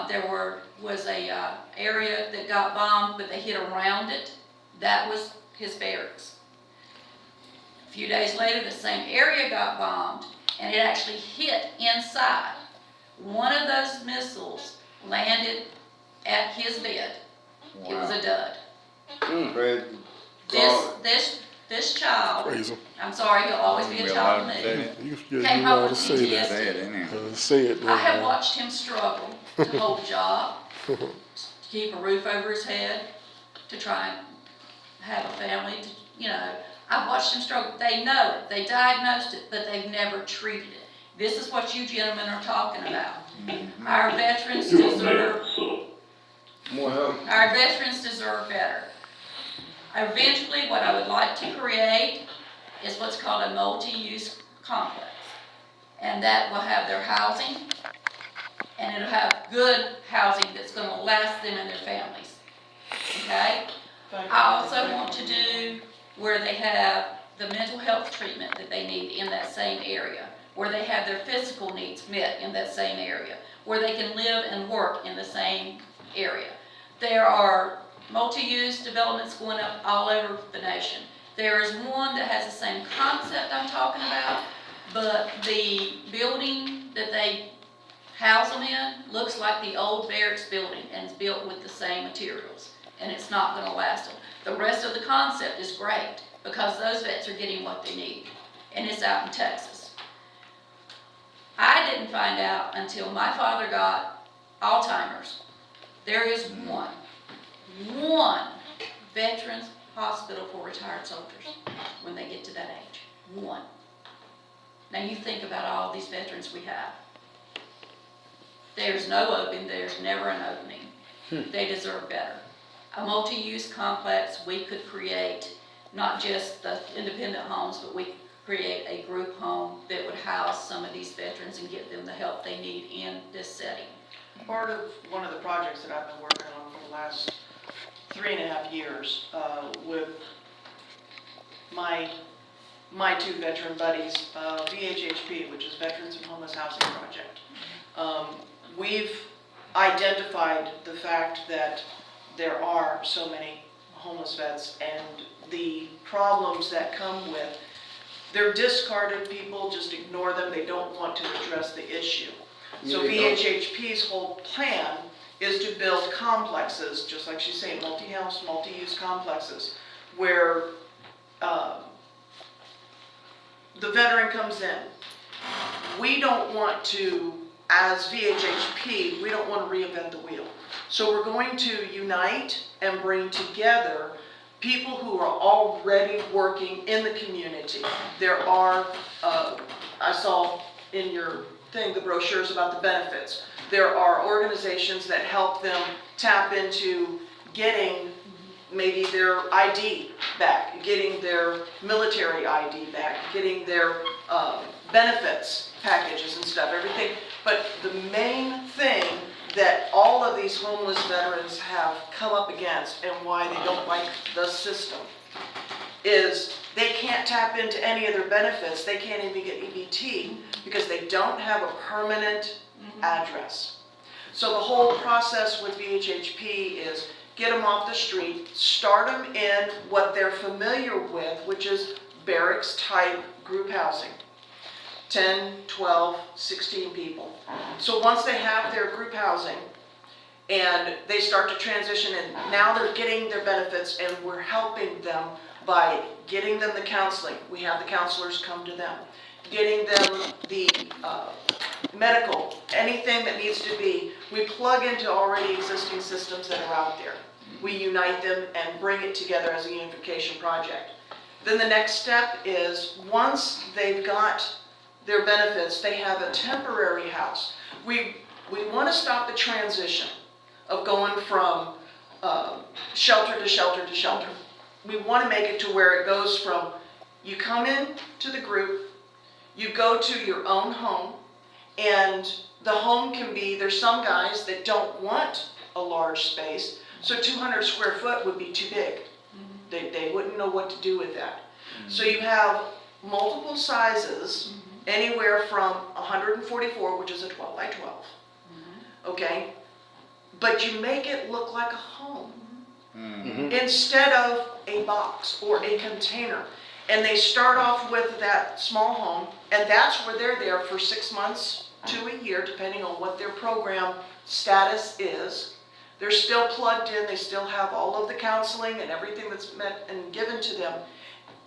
S2: there was a area that got bombed, but they hit around it. That was his barracks. A few days later, the same area got bombed, and it actually hit inside. One of those missiles landed at his bed. It was a dud.
S9: Praise
S2: This child,
S5: Praise him.
S2: I'm sorry, he'll always be a child to me.
S5: You
S2: Came
S5: know
S2: home
S5: how to
S2: with
S5: say that.
S9: Say it, innit?
S5: Say it.
S2: I have watched him struggle to hold a job, to keep a roof over his head, to try and have a family, I've watched him struggle. They know it, they diagnosed it, but they've never treated it. This is what you gentlemen are talking about. Our veterans deserve,
S3: More help.
S2: our veterans deserve better. Eventually, what I would like to create is what's called a multi-use complex. And that will have their housing, and it'll have good housing that's gonna last them and their families, okay? I also want to do where they have the mental health treatment that they need in that same area, where they have their physical needs met in that same area, where they can live and work in the same area. There are multi-use developments going up all over the nation. There is one that has the same concept I'm talking about, but the building that they house them in looks like the old barracks building and is built with the same materials, and it's not gonna last them. The rest of the concept is great because those vets are getting what they need, and it's out in Texas. I didn't find out until my father got Alzheimer's. There is one veterans hospital for retired soldiers when they get to that age. One. Now you think about all these veterans we have. There's no opening, there's never an opening. They deserve better. A multi-use complex, we could create not just the independent homes, but we could create a group home that would house some of these veterans and get them the help they need in this setting.
S4: Part of one of the projects that I've been working on for the last 3.5 years with my two veteran buddies, VHHP, which is Veterans and Homeless Housing Project. We've identified the fact that there are so many homeless vets and the problems that come with. They're discarded people, just ignore them, they don't want to address the issue. So VHHP's whole plan is to build complexes, just like she's saying, multi-house, multi-use complexes, where the veteran comes in. We don't want to, as VHHP, we don't want to reinvent the wheel. So we're going to unite and bring together people who are already working in the community. There are, I saw in your thing, the brochures about the benefits. There are organizations that help them tap into getting maybe their ID back, getting their military ID back, getting their benefits packages and stuff, everything. But the main thing that all of these homeless veterans have come up against and why they don't like the system is they can't tap into any of their benefits. They can't even get EBT because they don't have a permanent address. So the whole process with VHHP is get them off the street, start them in what they're familiar with, which is barracks type group housing. 10, 12, 16 people. So once they have their group housing and they start to transition and now they're getting their benefits and we're helping them by getting them the counseling. We have the counselors come to them. Getting them the medical, anything that needs to be, we plug into already existing systems that are out there. We unite them and bring it together as a unification project. Then the next step is, once they've got their benefits, they have a temporary house. We want to stop the transition of going from shelter to shelter to shelter. We want to make it to where it goes from, you come in to the group, you go to your own home, and the home can be, there's some guys that don't want a large space, so 200 square foot would be too big. They wouldn't know what to do with that. So you have multiple sizes, anywhere from 144, which is a 12 by 12, okay? But you make it look like a home instead of a box or a container. And they start off with that small home, and that's where they're there for 6 months to a year, depending on what their program status is. They're still plugged in, they still have all of the counseling and everything that's met and given to them.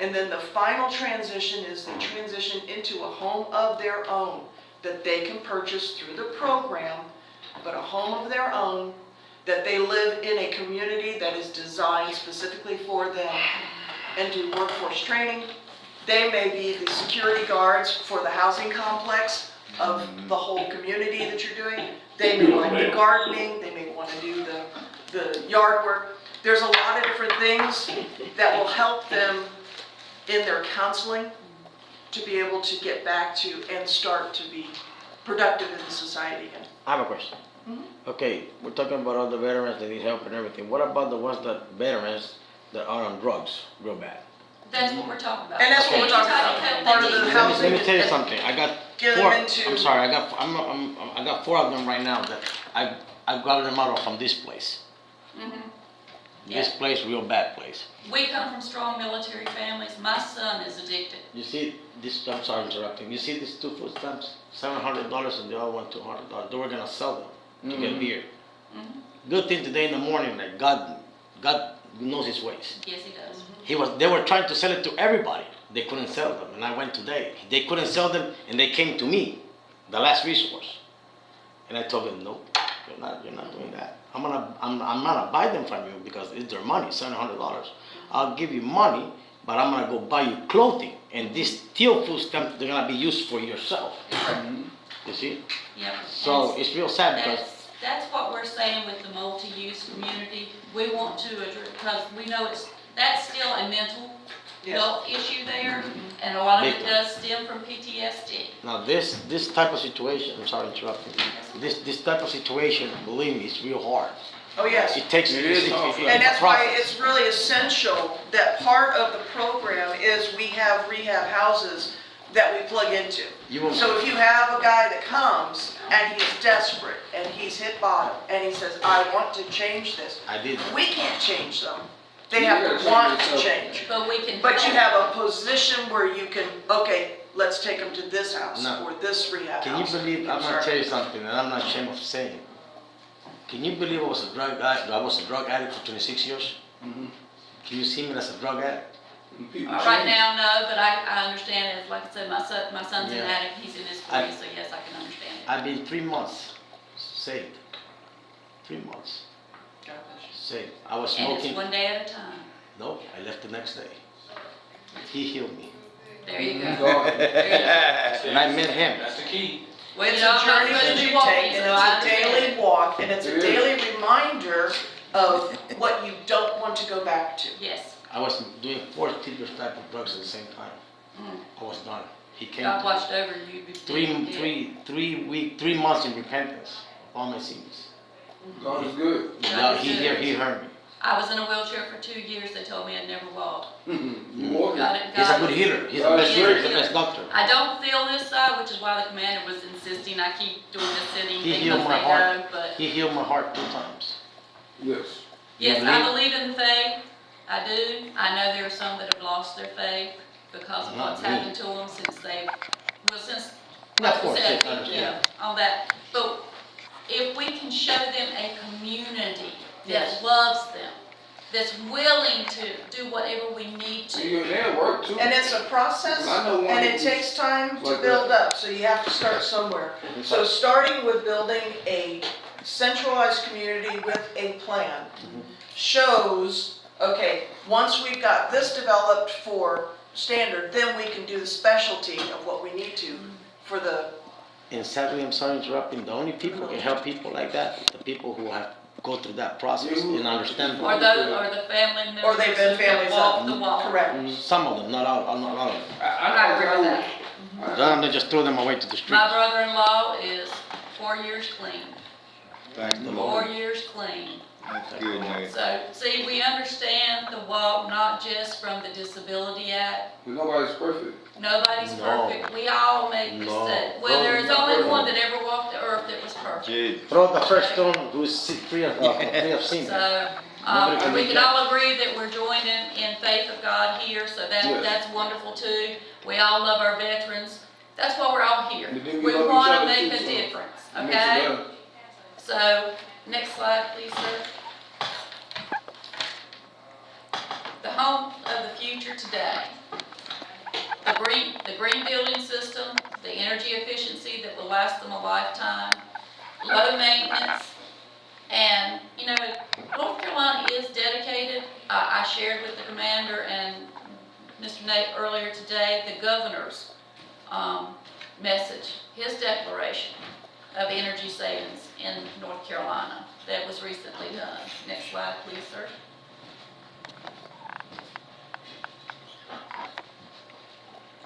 S4: And then the final transition is they transition into a home of their own that they can purchase through the program, but a home of their own, that they live in a community that is designed specifically for them, and do workforce training. They may be the security guards for the housing complex of the whole community that you're doing. They may like the gardening, they may want to do the yard work. There's a lot of different things that will help them in their counseling to be able to get back to and start to be productive in the society again.
S7: I have a question. Okay, we're talking about all the veterans that need help and everything. What about the ones veterans that are on drugs real bad?
S2: That's what we're talking about.
S4: And that's what we're talking
S2: Any
S4: about.
S2: type of
S4: Part
S2: help
S4: of
S2: they
S4: the
S2: need.
S4: housing.
S7: Let me tell you something. I got
S4: Get
S7: four.
S4: them into-
S7: I'm sorry. I got 4 of them right now that I got them out from this place. This place, real bad place.
S2: We come from strong military families. My son is addicted.
S7: You see this? I'm sorry interrupting. You see these 2 food stamps? $700 and the other one $200. They were gonna sell them to get beer. Good thing today in the morning that God knows His ways.
S2: Yes, he does.
S7: They were trying to sell it to everybody. They couldn't sell them, and I went today. They couldn't sell them, and they came to me, the last resource. And I told them, no, you're not doing that. I'm gonna buy them from you because it's their money, $700. I'll give you money, but I'm gonna go buy you clothing, and this steel food stamp they're gonna be used for yourself. You see?
S2: Yep.
S7: So
S2: And
S7: it's real sad because
S2: that's what we're saying with the multi-use community. We want to address, because we know that's still a mental health issue there, and a lot of it
S7: Big
S2: does stem from PTSD.
S7: now this type of situation. I'm sorry interrupting. This type of situation, believe me, it's real hard.
S4: Oh, yes.
S7: It takes.
S3: It is hard.
S4: And that's why
S7: process.
S4: it's really essential that part of the program is we have rehab houses that we plug into.
S7: You will-
S4: So if you have a guy that comes and he's desperate and he's hit bottom and he says, I want to change this,
S7: I did.
S4: we can't change them. They have to want to change.
S2: But we can.
S4: But you have a position where you can, okay, let's take them to this house
S7: No.
S4: or this rehab
S7: Can you
S4: house.
S7: believe? I'm gonna
S4: Sorry.
S7: tell you something, and I'm not ashamed of saying it. Can you believe I was a drug addict for 26 years? Can you see me as a drug addict?
S2: Right now, no, but I understand it. Like I said, my son's an
S7: Yeah.
S2: addict. He's in his 40s, so yes, I can understand it.
S7: I've been 3 months saved. 3 months saved. I was
S2: And it's
S7: smoking.
S2: one day at a time.
S7: No, I left the next day. He healed me,
S2: There you go.
S7: and I met him.
S1: That's the key.
S2: Well,
S4: It's
S2: you know,
S4: a
S2: I'm not
S4: journey
S2: supposed
S4: that
S2: to be
S4: you
S2: walking,
S4: take, and
S2: so I
S4: it's a
S2: understand.
S4: daily walk, and it's a
S3: It is.
S4: daily reminder of what you don't want to go back to.
S2: Yes,
S7: I was doing 4 different type of drugs at the same time. I was done. He came.
S2: God
S7: to me.
S2: watched over you before you did.
S7: 3 months in repentance of all my sins.
S3: God is good.
S7: Yeah, he heard me.
S2: I was in a wheelchair for 2 years. They told me I'd never walk.
S3: You walking.
S2: God,
S7: He's a
S2: God
S7: good
S2: is-
S7: healer. He's the
S3: God
S7: best
S3: is
S7: healer.
S3: great.
S7: He's the best doctor.
S2: I don't feel this side, which is why the commander was insisting I keep doing the sitting
S7: He
S2: thing
S7: healed
S2: because
S7: my
S2: they
S7: heart.
S2: know, but
S7: He healed my heart 2 times.
S3: Yes.
S2: yes,
S7: You
S2: I
S7: believe?
S2: believe in faith. I do. I know there are some that have lost their faith because of
S7: Not
S2: what's
S7: me.
S2: happened to them since since,
S7: Of
S2: like you
S7: course,
S2: said,
S7: yes, I understand.
S2: all that. But if we can show them a community that
S4: Yes.
S2: loves them, that's willing to do whatever we need
S3: And
S2: to.
S3: you, they'll work too.
S4: And it's a process,
S3: I know one
S4: and it
S3: who's
S4: takes time to
S3: like
S4: build
S3: that.
S4: up, so you have to start somewhere. So starting with building a centralized community with a plan shows, okay, once we've got this developed for standard, then we can do the specialty of what we need to for the,
S7: And sadly, I'm sorry interrupting, the only people who can help people like that, the people who have go through that process and understand.
S2: Or the family members.
S4: or they've been families
S2: walk
S4: up.
S2: the walk.
S4: Correct.
S7: Some of them, not all, not all of them.
S2: I agree with that.
S7: Rather than just throw them away to the street.
S2: My brother-in-law is 4 years clean,
S9: Thank the
S2: 4
S9: Lord.
S2: years clean.
S9: That's good news.
S2: So, see, we understand the walk, not just from the Disability Act.
S3: Nobody's perfect.
S2: Nobody's
S7: No.
S2: perfect. We all make
S7: No.
S2: mistakes. Well, there is only one that ever walked the earth that was perfect.
S9: Gee,
S7: Throw the first stone who's free of sin.
S2: So,
S7: Nobody can
S2: we
S7: be
S2: can
S7: judged.
S2: all agree that we're joined in faith of God here, so
S3: Yes.
S2: that's wonderful too. We all love our veterans. That's why we're all here.
S3: And then we
S2: We
S3: love each
S2: want to
S3: other
S2: make
S3: too,
S2: a
S3: so
S2: difference,
S3: it makes it
S2: okay?
S3: better.
S2: So, next slide, please, sir. The home of the future today. The green building system, the energy efficiency that will last them a lifetime, low maintenance, and, you know, North Carolina is dedicated. I shared with the commander and Mr. Nate earlier today, the governor's message, his declaration of energy savings in North Carolina that was recently done. Next slide, please, sir.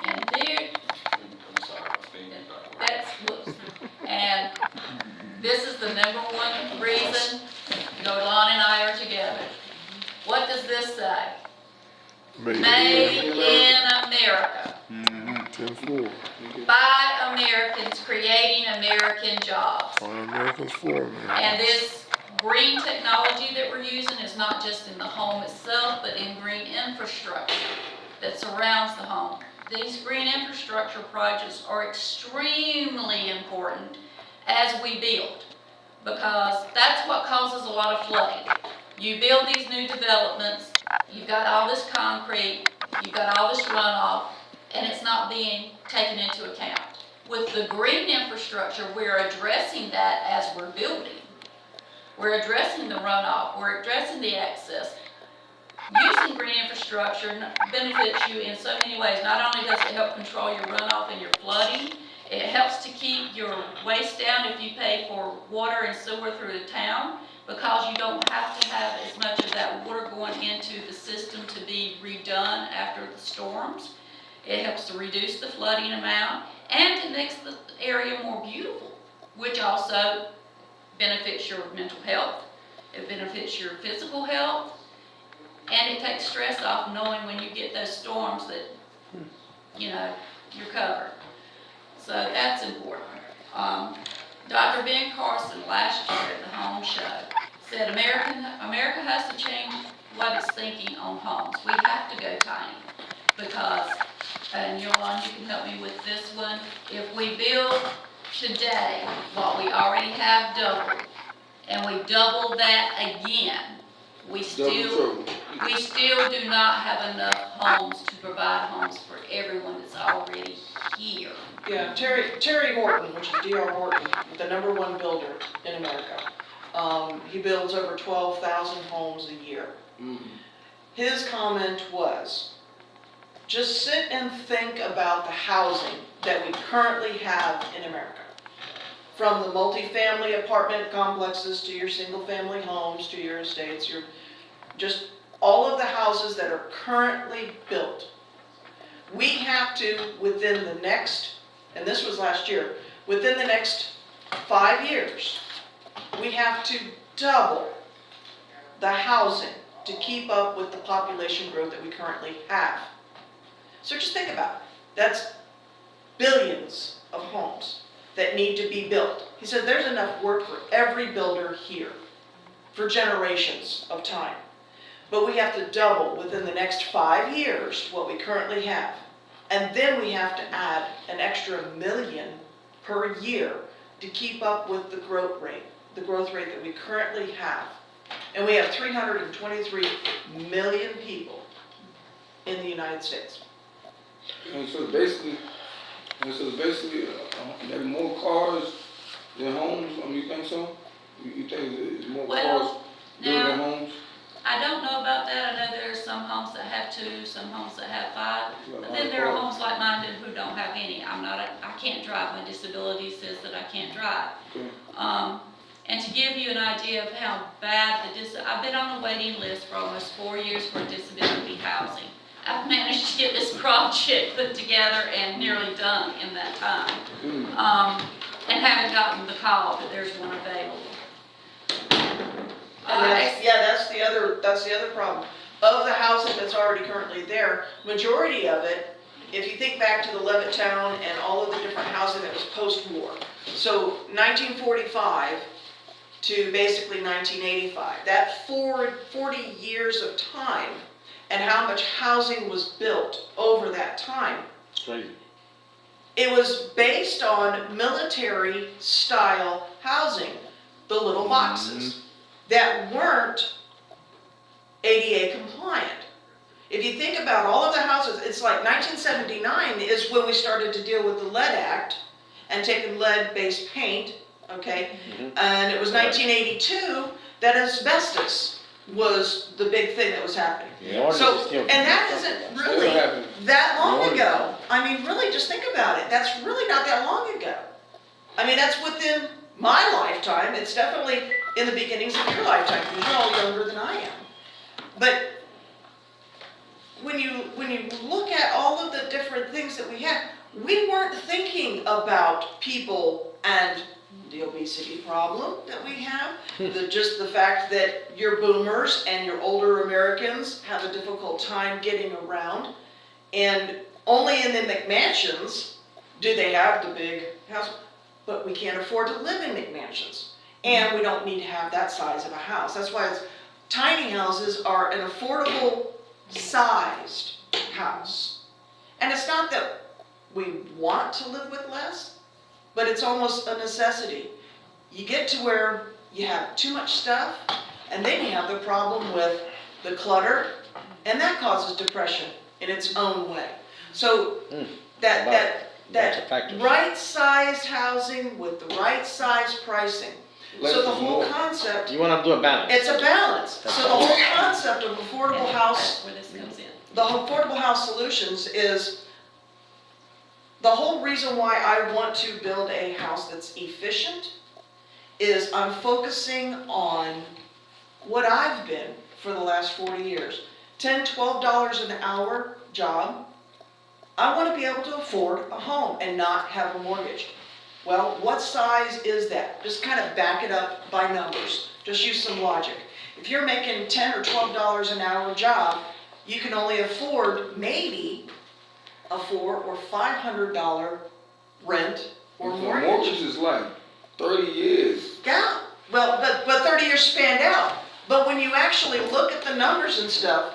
S2: And there,
S1: I'm sorry, my finger got wet.
S2: that's, whoops. And this is the #1 reason, Nolan and I are together. What does this say? Made in America,
S5: 10-4.
S2: by Americans, creating American jobs.
S5: All Americans for America.
S2: And this green technology that we're using is not just in the home itself, but in green infrastructure that surrounds the home. These green infrastructure projects are extremely important as we build, because that's what causes a lot of flooding. You build these new developments, you've got all this concrete, you've got all this runoff, and it's not being taken into account. With the green infrastructure, we're addressing that as we're building. We're addressing the runoff, we're addressing the access. Using green infrastructure benefits you in so many ways. Not only does it help control your runoff and your flooding, it helps to keep your waste down if you pay for water and sewer through the town, because you don't have to have as much of that water going into the system to be redone after the storms. It helps to reduce the flooding amount, and it makes the area more beautiful, which also benefits your mental health, it benefits your physical health, and it takes stress off knowing when you get those storms that, you know, you're covered. So that's important. Dr. Ben Carson last year at the Home Show said America has to change what it's thinking on homes. We have to go tiny, because, and Yolanda, you can help me with this one, if we build today what we already have doubled, and we double that again, we still do not have enough homes to provide homes for everyone that's already here.
S4: Yeah, Terry Horton, which is D.R. Horton, the #1 builder in America. He builds over 12,000 homes a year. His comment was, just sit and think about the housing that we currently have in America. From the multifamily apartment complexes to your single-family homes, to your estates, your just all of the houses that are currently built. We have to, within the next, and this was last year, within the next 5 years, we have to double the housing to keep up with the population growth that we currently have. So just think about it. That's billions of homes that need to be built. He said there's enough work for every builder here for generations of time. But we have to double within the next 5 years what we currently have. And then we have to add an extra 1 million per year to keep up with the growth rate that we currently have And we have 323 million people in the United States.
S3: And so basically, there are more cars than homes, you think so? You think there's more cars
S2: Well,
S3: built than
S2: now,
S3: homes?
S2: I don't know about that. I know there are some homes that have 2, some homes that have 5. But then there are homes like mine who don't have any. I can't drive. My disability says that I can't drive.
S3: Okay.
S2: And to give you an idea of how bad I've been on a waiting list for almost 4 years for disability housing. I've managed to get this project put together and nearly done in that time. And haven't gotten the call that there's one available.
S4: That's the other problem. Of the housing that's already currently there, majority of it, if you think back to the Levittown and all of the different housing that was post-war. So 1945 to basically 1985, that 40 years of time and how much housing was built over that time.
S7: Crazy.
S4: It was based on military style housing, the little boxes that weren't ADA compliant. If you think about all of the houses, it's like 1979 is when we started to deal with the Lead Act and taking lead-based paint, okay? And it was 1982 that asbestos was the big thing that was happening. So, and that isn't really that long ago. I mean, really, just think about it. That's really not that long ago. I mean, that's within my lifetime. It's definitely in the beginnings of your lifetime, because you're all younger than I am. But when you look at all of the different things that we have, we weren't thinking about people and the obesity problem that we have, just the fact that your boomers and your older Americans have a difficult time getting around, and only in the McMansions do they have the big house, but we can't afford to live in McMansions, and we don't need to have that size of a house. That's why tiny houses are an affordable sized house. And it's not that we want to live with less, but it's almost a necessity. You get to where you have too much stuff, and then you have the problem with the clutter, and that causes depression in its own way. So that right-sized housing with the right-sized pricing. So the whole concept,
S7: You want to do a balance.
S4: it's a balance. So the whole concept of affordable house,
S2: That's where this comes in.
S4: the affordable house solutions is the whole reason why I want to build a house that's efficient is I'm focusing on what I've been for the last 40 years. $10, $12 an hour job. I want to be able to afford a home and not have a mortgage. Well, what size is that? Just kind of back it up by numbers. Just use some logic. If you're making $10 or $12 an hour job, you can only afford maybe a $400 or $500 rent or mortgage.
S3: Mortgage is like 30 years.
S4: Yeah, well, but 30 years spanned out. But when you actually look at the numbers and stuff,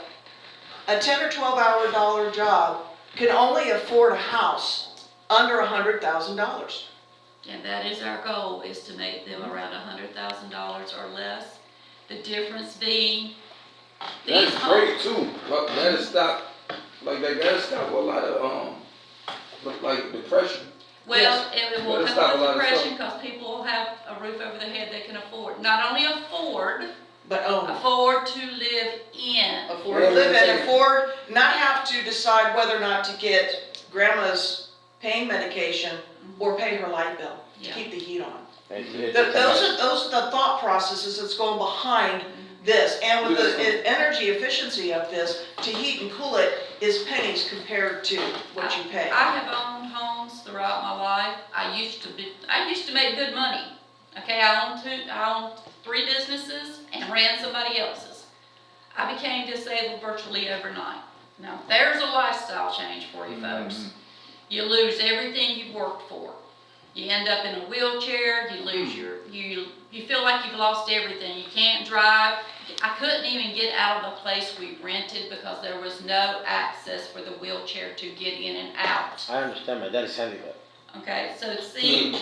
S4: a 10 or 12-hour job can only afford a house under $100,000.
S2: And that is our goal, is to make them around $100,000 or less. The difference being, these
S3: That's
S2: homes,
S3: great too. That'll stop, that'll stop a lot of, like depression.
S2: well, it will
S3: Let's
S2: help
S3: stop a
S2: with
S3: lot of
S2: depression
S3: stuff.
S2: because people will have a roof over their head they can afford. Not only afford to live in.
S4: Afford to live and afford, not have to decide whether or not to get grandma's pain medication or pay her light bill to
S2: Yeah.
S4: keep the heat on.
S7: Those
S4: Those are the thought processes that's going behind this. And with the energy efficiency of this, to heat and cool it is pennies compared to what you pay.
S2: I have owned homes throughout my life. I used to make good money. Okay, I owned 3 businesses and ran somebody else's. I became disabled virtually overnight. Now, there's a lifestyle change for you folks. You lose everything you've worked for. You end up in a wheelchair, you lose you feel like you've lost everything. You can't drive. I couldn't even get out of the place we rented because there was no access for the wheelchair to get in and out.
S7: I understand. My dad is handicapped.
S2: Okay, so see,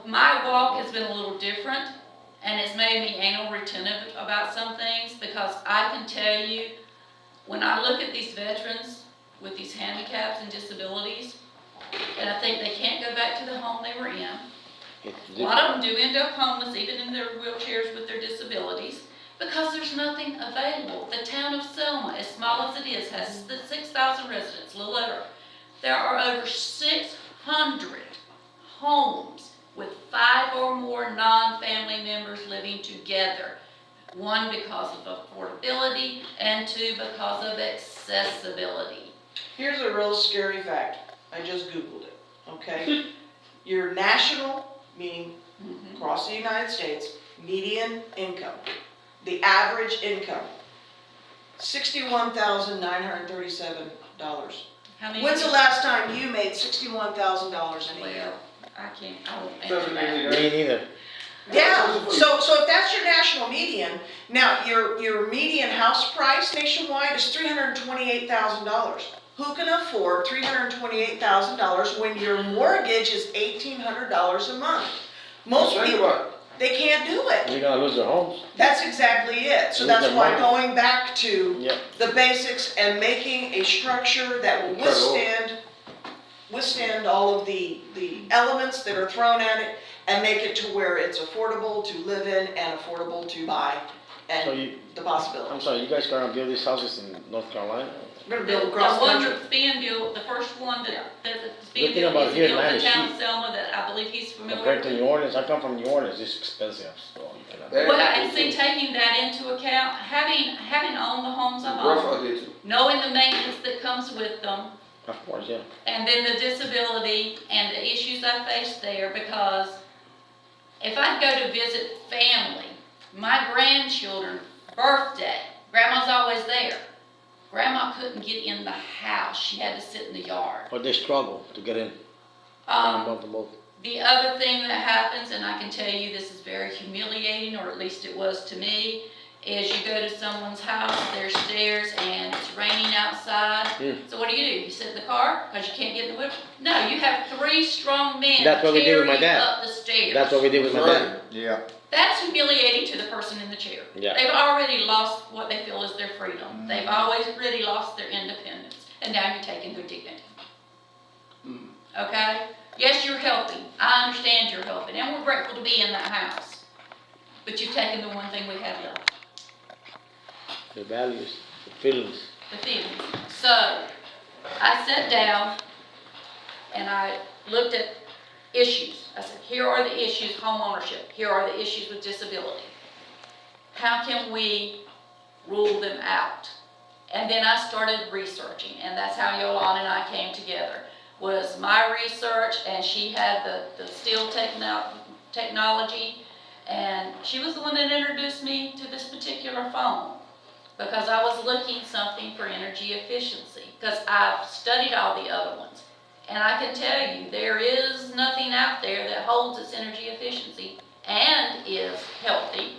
S2: my walk has been a little different. and it's made me anal retentive about some things, because I can tell you, when I look at these veterans with these handicaps and disabilities, and I think they can't go back to the home they were in. A lot of them do end up homeless, even in their wheelchairs with their disabilities, because there's nothing available. The town of Selma, as small as it is, has 6,000 residents, a little over. There are over 600 homes with 5 or more non-family members living together. 1, because of affordability, and 2, because of accessibility.
S4: Here's a real scary fact. I just Googled it, okay? Your national, meaning across the United States, median income, the average income, $61,937.
S2: How many?
S4: When's the last time you made $61,000 in a year?
S2: Well, I won't answer
S3: Doesn't
S2: that.
S3: mean
S7: Me neither.
S4: Yeah, so if that's your national median, now your median house price nationwide is $328,000. Who can afford $328,000 when your mortgage is $1,800 a month? Most
S3: Think
S4: people,
S3: about it.
S4: they can't do it.
S7: You're gonna lose their homes.
S4: That's exactly it. So
S7: Lose
S4: that's
S7: their
S4: why
S7: money.
S4: going back to
S7: Yeah.
S4: the basics and making a structure that will
S3: Cut it off.
S4: withstand all of the elements that are thrown at it, and make it to where it's affordable to live in and affordable to buy,
S7: So
S4: and the possibility.
S7: I'm sorry, you guys gonna build these houses in North Carolina?
S4: We're gonna
S2: The
S4: build across the
S2: one
S4: country.
S2: that's being built, the first one that's being
S7: Good thing
S2: built
S7: about
S2: is
S7: here,
S2: built in
S7: land
S2: the
S7: is
S2: town
S7: cheap.
S2: of Selma, that I believe he's familiar
S7: Compared to
S2: with.
S7: New Orleans, I come from New Orleans, it's expensive, so you cannot.
S3: That-
S2: Well, and see, taking that into account, having owned the homes I've
S3: Rough
S2: owned,
S3: out there too.
S2: knowing the maintenance that comes with them,
S7: Of course, yeah.
S2: and then the disability and the issues I faced there, because if I'd go to visit family, my grandchildren's birthday, Grandma's always there. Grandma couldn't get in the house, she had to sit in the yard.
S7: But they struggle to get in. Both and both.
S2: The other thing that happens, and I can tell you this is very humiliating, or at least it was to me, is you go to someone's house, there's stairs, and it's raining outside. So what do? You sit in the car because you can't get in the whip? No, you have 3 strong men
S7: That's what we did with my
S2: carrying
S7: dad.
S2: up the stairs.
S7: That's what we did with my dad.
S9: Yeah.
S2: That's humiliating to the person in the chair.
S7: Yeah.
S2: They've already lost what they feel is their freedom. They've already lost their independence, and now you're taking their dignity. Okay? Yes, you're helping. I understand you're helping, and we're grateful to be in that house. But you've taken the one thing we have left,
S7: The values, the feelings.
S2: the feelings. So, I sat down and I looked at issues. I said, here are the issues, home ownership. Here are the issues with disability. How can we rule them out? And then I started researching, and that's how Yolanda and I came together. Was my research, and she had the steel technology, and she was the one that introduced me to this particular phone, because I was looking something for energy efficiency, because I've studied all the other ones. And I can tell you, there is nothing out there that holds its energy efficiency and is healthy